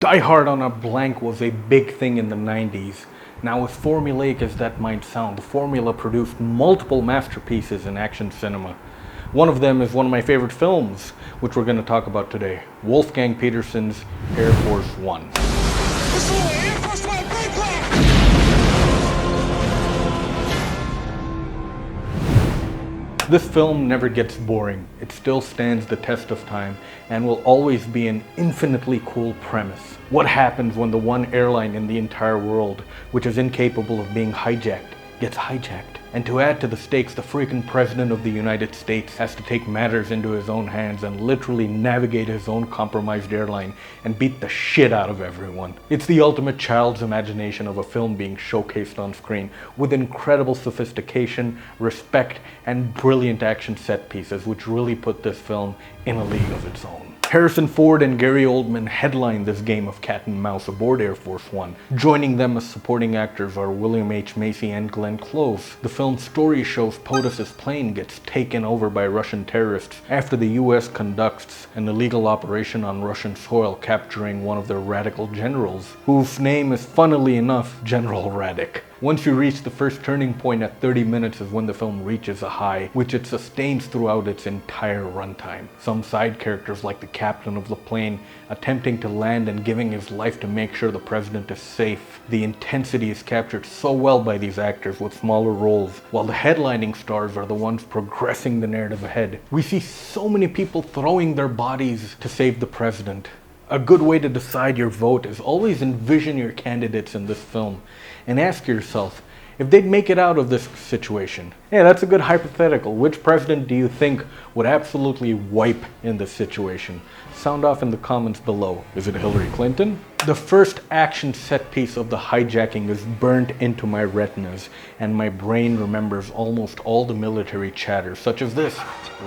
Die Hard on a Blank was a big thing in the 90s. Now, as formulaic as that might sound, the formula produced multiple masterpieces in action cinema. One of them is one of my favorite films, which we're going to talk about today, Wolfgang Petersen's Air Force One. Air Force One, break left! This film never gets boring. It still stands the test of time and will always be an infinitely cool premise. What happens when the one airline in the entire world, which is incapable of being hijacked, gets hijacked? And to add to the stakes, the freaking President of the United States has to take matters into his own hands and literally navigate his own compromised airline and beat the shit out of everyone. It's the ultimate child's imagination of a film being showcased on screen with incredible sophistication, respect, and brilliant action set pieces, which really put this film in a league of its own. Harrison Ford and Gary Oldman headline this game of cat and mouse aboard Air Force One. Joining them as supporting actors are William H. Macy and Glenn Close. The film's story shows POTUS's plane gets taken over by Russian terrorists after the US conducts an illegal operation on Russian soil, capturing one of their radical generals, whose name is, funnily enough, General Radic. Once you reach the first turning point at 30 minutes is when the film reaches a high, which it sustains throughout its entire runtime. Some side characters, like the captain of the plane, attempting to land and giving his life to make sure the president is safe. The intensity is captured so well by these actors with smaller roles, while the headlining stars are the ones progressing the narrative ahead. We see so many people throwing their bodies to save the president. A good way to decide your vote is always envision your candidates in this film and ask yourself if they'd make it out of this situation. Yeah, that's a good hypothetical. Which president do you think would absolutely wipe in this situation? Sound off in the comments below. Is it Hillary Clinton? The first action set piece of the hijacking is burnt into my retinas, and my brain remembers almost all the military chatter, such as this.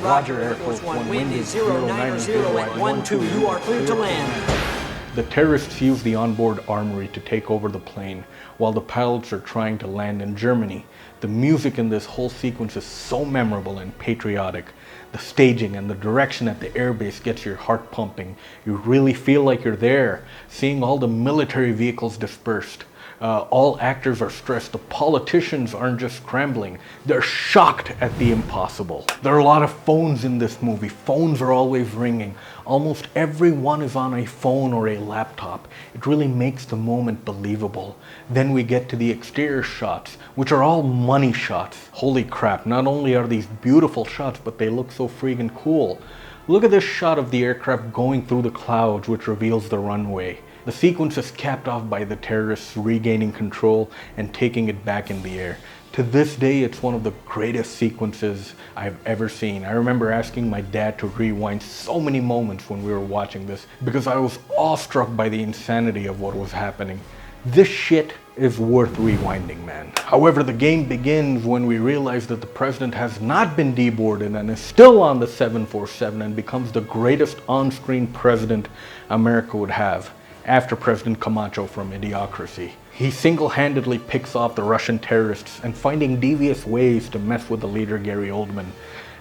Roger, Air Force One, wind is 090 at 12, you are cleared to land. The terrorists use the onboard armory to take over the plane, while the pilots are trying to land in Germany. The music in this whole sequence is so memorable and patriotic. The staging and the direction at the airbase gets your heart pumping. You really feel like you're there, seeing all the military vehicles dispersed. All actors are stressed. The politicians aren't just scrambling, they're shocked at the impossible. There are a lot of phones in this movie. Phones are always ringing. Almost everyone is on a phone or a laptop. It really makes the moment believable. Then we get to the exterior shots, which are all money shots. Holy crap, not only are these beautiful shots, but they look so freaking cool. Look at this shot of the aircraft going through the clouds, which reveals the runway. The sequence is capped off by the terrorists regaining control and taking it back in the air. To this day, it's one of the greatest sequences I've ever seen. I remember asking my dad to rewind so many moments when we were watching this because I was awestruck by the insanity of what was happening. This shit is worth rewinding, man. However, the game begins when we realize that the president has not been deboarded and is still on the 747 and becomes the greatest on-screen president America would have, after President Camacho from Idiocracy. He single-handedly picks off the Russian terrorists and finding devious ways to mess with the leader Gary Oldman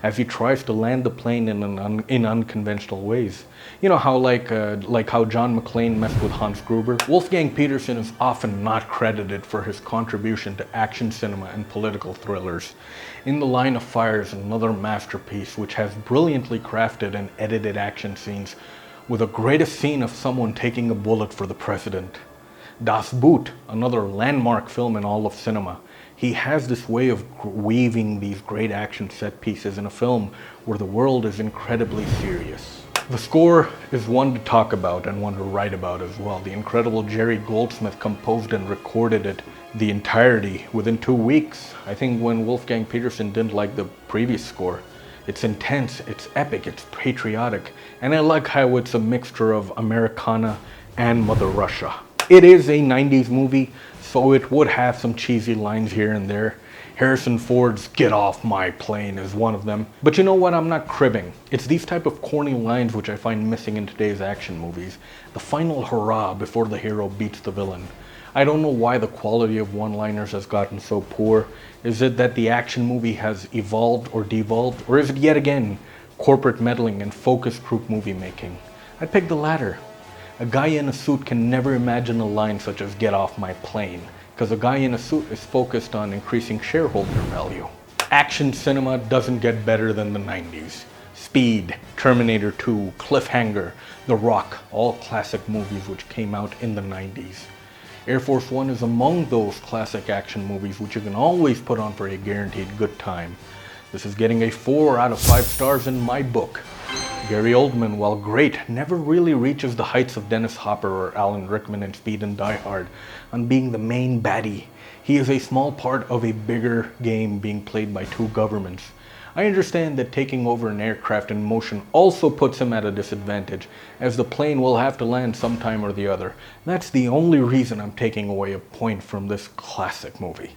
as he tries to land the plane in unconventional ways. You know how like how John McClane messed with Hans Gruber? Wolfgang Petersen is often not credited for his contribution to action cinema and political thrillers. In the Line of Fire is another masterpiece which has brilliantly crafted and edited action scenes with a greatest scene of someone taking a bullet for the president. Das Boot, another landmark film in all of cinema. He has this way of weaving these great action set pieces in a film where the world is incredibly serious. The score is one to talk about and one to write about as well. The incredible Jerry Goldsmith composed and recorded it the entirety within 2 weeks. I think when Wolfgang Petersen didn't like the previous score. It's intense, it's epic, it's patriotic, and I like how it's a mixture of Americana and Mother Russia. It is a 90s movie, so it would have some cheesy lines here and there. Harrison Ford's "get off my plane" is one of them. But you know what, I'm not cribbing. It's these type of corny lines which I find missing in today's action movies. The final hurrah before the hero beats the villain. I don't know why the quality of one-liners has gotten so poor. Is it that the action movie has evolved or devolved? Or is it yet again corporate meddling and focus group movie making? I'd pick the latter. A guy in a suit can never imagine a line such as "get off my plane," because a guy in a suit is focused on increasing shareholder value. Action cinema doesn't get better than the 90s. Speed, Terminator 2, Cliffhanger, The Rock, all classic movies which came out in the 90s. Air Force One is among those classic action movies which you can always put on for a guaranteed good time. This is getting a 4 out of 5 stars in my book. Gary Oldman, while great, never really reaches the heights of Dennis Hopper or Alan Rickman in Speed and Die Hard on being the main baddie. He is a small part of a bigger game being played by two governments. I understand that taking over an aircraft in motion also puts him at a disadvantage, as the plane will have to land sometime or the other. That's the only reason I'm taking away a point from this classic movie.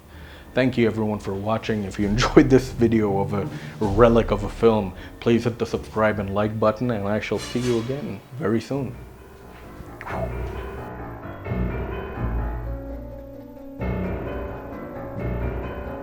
Thank you everyone for watching. If you enjoyed this video of a relic of a film, please hit the subscribe and like button, and I shall see you again very soon.